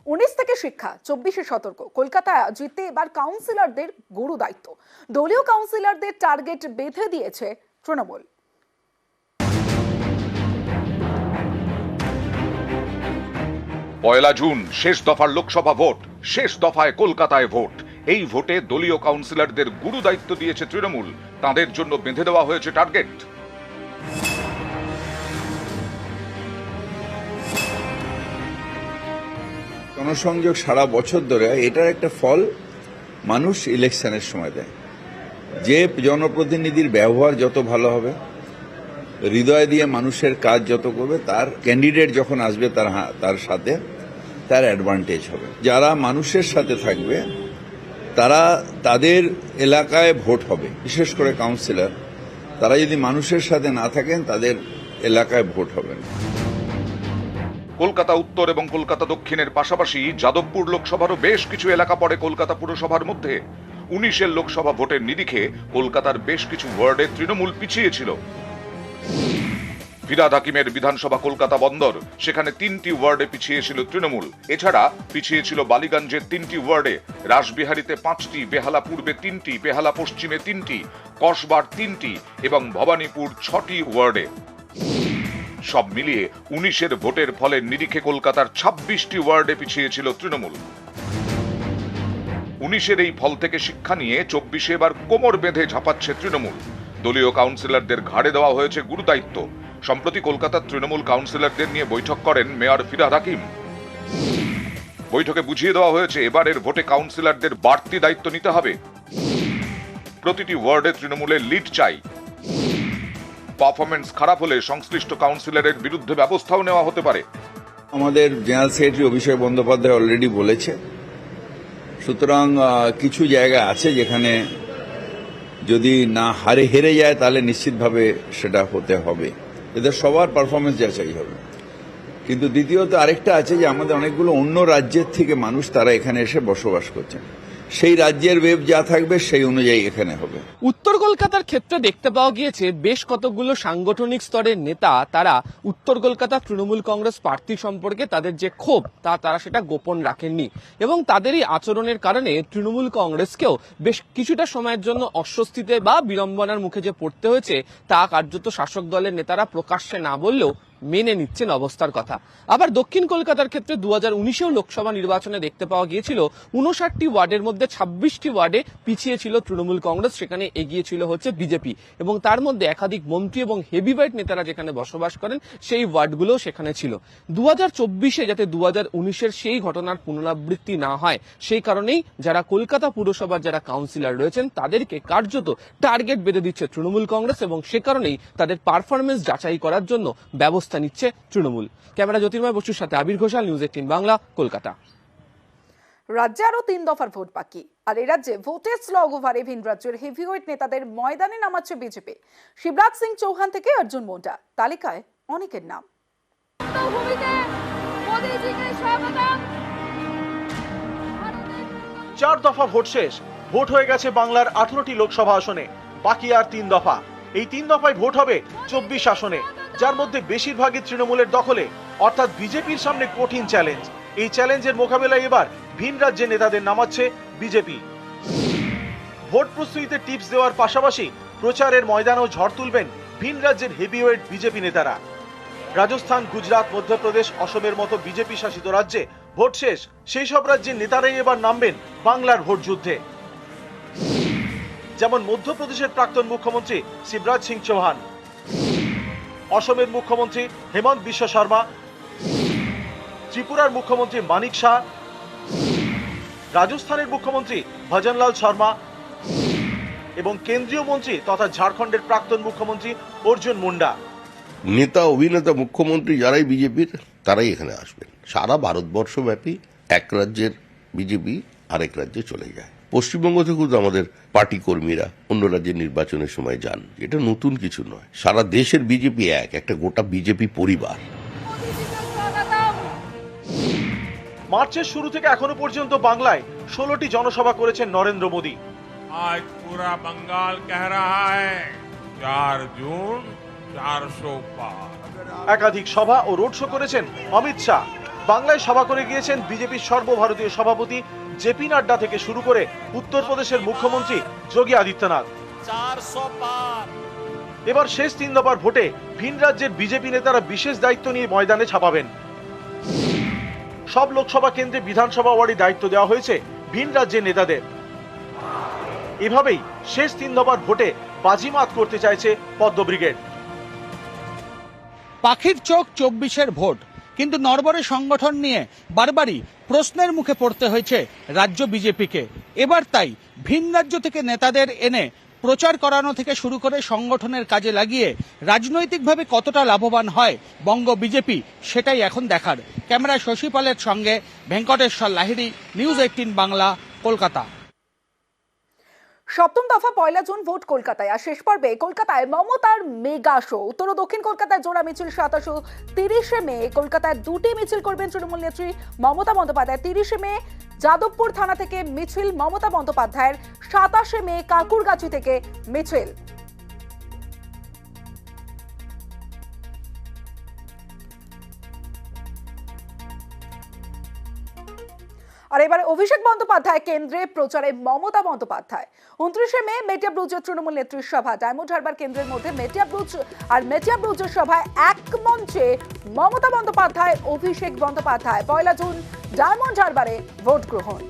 19 থেকে শিক্ষা, 24-এ সতর্ক। কলকাতা জিততে এবার কাউন্সিলরদের গুরু দায়িত্ব। দলীয় কাউন্সিলরদের টার্গেট বেঁধে দিয়েছে তৃণমূল। পয়লা জুন শেষ দফার লোকসভা ভোট, শেষ দফায় কলকাতায় ভোট। এই ভোটে দলীয় কাউন্সিলরদের গুরু দায়িত্ব দিয়েছে তৃণমূল। তাদের জন্য বেঁধে দেওয়া হয়েছে টার্গেট। জনসংযোগ সারা বছর ধরে এটার একটা ফল মানুষ ইলেকশনের সময় দেয়। যে জনপ্রতিনিধির ব্যবহার যত ভালো হবে, হৃদয় দিয়ে মানুষের কাজ যত করবে, তার ক্যান্ডিডেট যখন আসবে তার সাথে তার অ্যাডভান্টেজ হবে। যারা মানুষের সাথে থাকবে তারা তাদের এলাকায় ভোট হবে। বিশেষ করে কাউন্সিলর, তারা যদি মানুষের সাথে না থাকেন তাদের এলাকায় ভোট হবে না। কলকাতা উত্তর এবং কলকাতা দক্ষিণের পাশাপাশি যাদবপুর লোকসভারও বেশ কিছু এলাকা পড়ে কলকাতা পুরসভার মধ্যে। 19-এর লোকসভা ভোটের নিরিখে কলকাতার বেশ কিছু ওয়ার্ডে তৃণমূল পিছিয়ে ছিল। ফিরহাদ হাকিমের বিধানসভা কলকাতা বন্দর, সেখানে 3টি ওয়ার্ডে পিছিয়ে ছিল তৃণমূল। এছাড়া পিছিয়ে ছিল বালিগঞ্জের 3টি ওয়ার্ডে, রাসবিহারীতে 5টি, বেহালা পূর্বে 3টি, বেহালা পশ্চিমে 3টি, কসবার 3টি এবং ভবানীপুর 6টি ওয়ার্ডে। সব মিলিয়ে 19-এর ভোটের ফলের নিরিখে কলকাতার 26টি ওয়ার্ডে পিছিয়ে ছিল তৃণমূল। 19-এর এই ফল থেকে শিক্ষা নিয়ে 24-এ এবার কোমর বেঁধে ঝাঁপাচ্ছে তৃণমূল। দলীয় কাউন্সিলরদের ঘাড়ে দেওয়া হয়েছে গুরুদায়িত্ব। সম্প্রতি কলকাতার তৃণমূল কাউন্সিলরদের নিয়ে বৈঠক করেন মেয়র ফিরহাদ হাকিম। বৈঠকে বুঝিয়ে দেওয়া হয়েছে এবারের ভোটে কাউন্সিলরদের বাড়তি দায়িত্ব নিতে হবে। প্রতিটি ওয়ার্ডে তৃণমূলের লিড চাই। পারফরমেন্স খারাপ হলে সংশ্লিষ্ট কাউন্সিলরের বিরুদ্ধে ব্যবস্থাও নেওয়া হতে পারে। আমাদের general secretary Abhishek Bandyopadhyay already বলেছে। সুতরাং কিছু জায়গা আছে যেখানে যদি না হেরে যায় তাহলে নিশ্চিতভাবে সেটা হতে হবে। এদের সবার পারফরমেন্স যাচাই হবে। কিন্তু দ্বিতীয়ত আরেকটা আছে যে আমাদের অনেকগুলো অন্য রাজ্যের থেকে মানুষ তারা এখানে এসে বসবাস করছেন। সেই রাজ্যের ওয়েব যা থাকবে সেই অনুযায়ী এখানে হবে। উত্তর কলকাতার ক্ষেত্রে দেখতে পাওয়া গিয়েছে বেশ কতগুলো সাংগঠনিক স্তরের নেতা তারা উত্তর কলকাতা তৃণমূল কংগ্রেস প্রার্থী সম্পর্কে তাদের যে ক্ষোভ তারা সেটা গোপন রাখেননি এবং তাদেরই আচরণের কারণে তৃণমূল কংগ্রেসকেও বেশ কিছুটা সময়ের জন্য অস্বস্তিতে বা বিড়ম্বনার মুখে যে পড়তে হয়েছে তা কার্যত শাসক দলের নেতারা প্রকাশ্যে না বললেও মেনে নিচ্ছেন অবস্থার কথা। আবার দক্ষিণ কলকাতার ক্ষেত্রে 2019 লোকসভা নির্বাচনে দেখতে পাওয়া গিয়েছিল 59টি ওয়ার্ডের মধ্যে 26টি ওয়ার্ডে পিছিয়ে ছিল তৃণমূল কংগ্রেস, সেখানে এগিয়ে ছিল হচ্ছে বিজেপি এবং তার মধ্যে একাধিক মন্ত্রী এবং হেভিওয়েট নেতারা যেখানে বসবাস করেন সেই ওয়ার্ডগুলো সেখানে ছিল। 2024-এ যাতে 2019-এর সেই ঘটনার পুনরাবৃত্তি না হয় সেই কারণেই যারা কলকাতা পুরসভার যারা কাউন্সিলর রয়েছেন তাদেরকে কার্যত টার্গেট বেঁধে দিচ্ছে তৃণমূল কংগ্রেস এবং সে কারণেই তাদের পারফরমেন্স যাচাই করার জন্য ব্যবস্থা নিচ্ছে তৃণমূল। ক্যামেরা জ্যোতির্ময় বসুর সাথে আবির ঘোষাল, নিউজ 18 বাংলা, কলকাতা। রাজ্যে আরো 3 দফার ভোট বাকি। আর এই রাজ্যে ভোটের স্লগ ওভারে ভিন রাজ্যের হেভিওয়েট নেতাদের ময়দানে নামাচ্ছে বিজেপি। শিবরাজ সিং চৌহান থেকে অর্জুন মুন্ডা, তালিকায় অনেকের নাম। 4 দফা ভোট শেষ। ভোট হয়ে গেছে বাংলার 18টি লোকসভা আসনে। বাকি আর 3 দফা। এই 3 দফায় ভোট হবে 24 আসনে, যার মধ্যে বেশিরভাগই তৃণমূলের দখলে, অর্থাৎ বিজেপির সামনে কঠিন চ্যালেঞ্জ। এই চ্যালেঞ্জের মোকাবেলায় এবার ভিন রাজ্যের নেতাদের নামাচ্ছে বিজেপি। ভোট প্রস্তুতিতে টিপস দেওয়ার পাশাপাশি প্রচারের ময়দানেও ঝড় তুলবেন ভিন রাজ্যের হেভিওয়েট বিজেপি নেতারা। রাজস্থান, গুজরাট, মধ্যপ্রদেশ, অসমের মতো বিজেপি শাসিত রাজ্যে ভোট শেষ। সেই সব রাজ্যের নেতারাই এবার নামবেন বাংলার ভোট যুদ্ধে। যেমন মধ্যপ্রদেশের প্রাক্তন মুখ্যমন্ত্রী শিবরাজ সিং চৌহান, অসমের মুখ্যমন্ত্রী হেমন্ত বিশ্ব শর্মা, ত্রিপুরার মুখ্যমন্ত্রী মানিক শাহ, রাজস্থানের মুখ্যমন্ত্রী ভজনলাল শর্মা এবং কেন্দ্রীয় মন্ত্রী তথা ঝাড়খণ্ডের প্রাক্তন মুখ্যমন্ত্রী অর্জুন মুন্ডা। নেতা, অভিনেতা, মুখ্যমন্ত্রী যারাই বিজেপির তারাই এখানে আসবেন। সারা ভারতবর্ষব্যাপী এক রাজ্যের বিজেপি আরেক রাজ্যে চলে যায়। পশ্চিমবঙ্গ থেকেও তো আমাদের পার্টি কর্মীরা অন্য রাজ্যের নির্বাচনের সময় যান। এটা নতুন কিছু নয়। সারা দেশের বিজেপি একটা গোটা বিজেপি পরিবার। মার্চের শুরু থেকে এখনো পর্যন্ত বাংলায় 16টি জনসভা করেছেন নরেন্দ্র মোদী। आज पूरा बंगाल कह रहा है 4 जून 400 पार। একাধিক সভা ও রোড শো করেছেন অমিত শাহ। বাংলায় সভা করে গিয়েছেন বিজেপির সর্বভারতীয় সভাপতি জেপি নাড্ডা থেকে শুরু করে উত্তরপ্রদেশের মুখ্যমন্ত্রী যোগী আদিত্যনাথ। এবার শেষ 3 দফার ভোটে ভিন রাজ্যের বিজেপি নেতারা বিশেষ দায়িত্ব নিয়ে ময়দানে ছাপাবেন। সব লোকসভা কেন্দ্রে বিধানসভা ওয়ার্ডে দায়িত্ব দেওয়া হয়েছে ভিন রাজ্যের নেতাদের। এভাবেই শেষ 3 দফার ভোটে বাজিমাত করতে চাইছে পদ্ম ব্রিগেড। পাখির চোখ 24-এর ভোট, কিন্তু নড়বড়ে সংগঠন নিয়ে বারবারই প্রশ্নের মুখে পড়তে হয়েছে রাজ্য বিজেপিকে। এবার তাই ভিন রাজ্য থেকে নেতাদের এনে প্রচার করানো থেকে শুরু করে সংগঠনের কাজে লাগিয়ে রাজনৈতিকভাবে কতটা লাভবান হয় বঙ্গ বিজেপি, সেটাই এখন দেখার। ক্যামেরা শশী পালের সঙ্গে ভেঙ্কটেশ্বর লাহিড়ী, নিউজ 18 বাংলা, কলকাতা। সপ্তম দফা 1 জুন ভোট কলকাতায়। আর শেষ পর্বে কলকাতায় মমতার মেগা শো। উত্তর ও দক্ষিণ কলকাতায় জোড়া মিছিল 27-30 মে। কলকাতায় 2টি মিছিল করবেন তৃণমূল নেত্রী মমতা বন্দ্যোপাধ্যায়। 30 মে যাদবপুর থানা থেকে মিছিল মমতা বন্দ্যোপাধ্যায়ের, 27 মে কাকুরগাছি থেকে মিছিল। আর এবারে অভিষেক বন্দ্যোপাধ্যায় কেন্দ্রে প্রচারে মমতা বন্দ্যোপাধ্যায়। 29 মে মেটিয়া ব্রুজের তৃণমূল নেত্রীর সভা। ডায়মন্ড হারবার কেন্দ্রের মধ্যে মেটিয়া ব্রুজের সভায় এক মঞ্চে Mamata Bandyopadhyay, Abhishek Bandyopadhyay. 1 June diamond হারবারে vote গ্রহণ।